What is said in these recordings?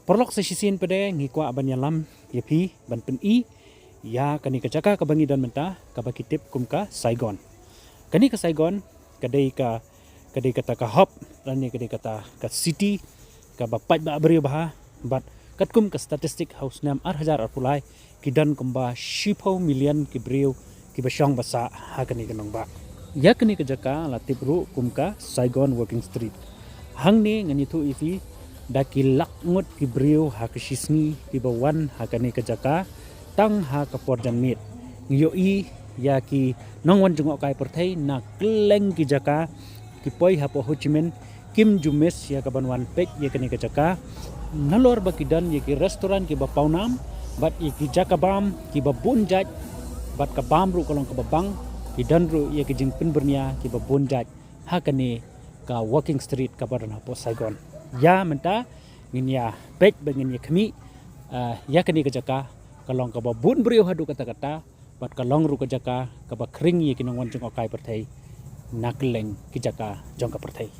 Porlok sa sisin pede ngikwa banyalam yapi ban pen I ya kani kajaka kabangi dan menta kabakitip kumka Saigon. Kani ka Saigon kadai kata ka hop rani kadai kata ka city ka bapat ba beri bah bat katkum ka statistik haus nam 8,000 arpulai kidan kumba 10 million ki beriu ki basyong basa ha kani kanong ba. Ya kani kajaka latip ru kumka Saigon Working Street. Hang ni ngani tu ifi daki lakngot ki beriu ha kesisni ki bawan ha kani kajaka tang ha ka porjan mit ngyo I ya ki nongwan jungok kai perthai na kleng ki jaka ki poi ha po Ho Chi Minh Kim Jumes ya ka banwan pek ya kani kajaka nalor bakidan ya ki restoran ki ba paunam bat ya ki jaka bam ki ba bunjat bat ka bam ru kolong ka babang ki dan ru ya ki jing penbernia ki ba bunjat ha kani ka Walking Street ka badan ha po Saigon ya menta ngin ya pek bengin ya kami ya kani kajaka kalong ka ba bun beriu hadu kata-kata bat kalong ru kajaka ka ba kring ye kinong jong okai perthai nakleng kijaka jong ka perthai.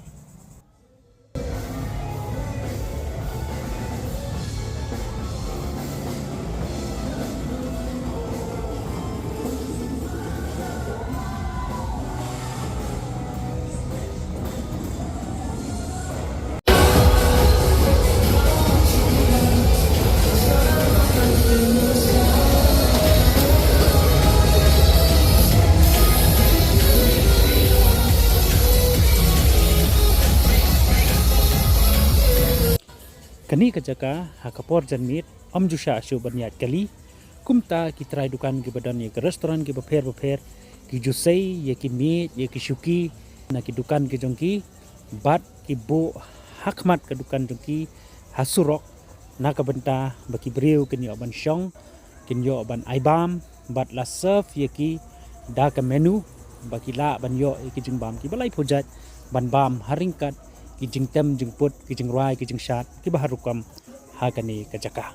Kani kajaka hakapor janmit om jusha ashu banyat kali kumta ki try dukan ki badan ye ke restoran ki bapher ki jusei ye ki meat ye ki shuki na ki dukan ki jongki bat ki bo hakmat ke dukan jongki hasurok na ka benta baki breu kini oban shong kin yo oban aibam bat la serve ye ki da ka menu baki la ban yo ye ki jingbam ki balai pojat ban bam haringkat ki jing tem jing put ki jing rai ki jing shat ki baharukam ha kani kajaka.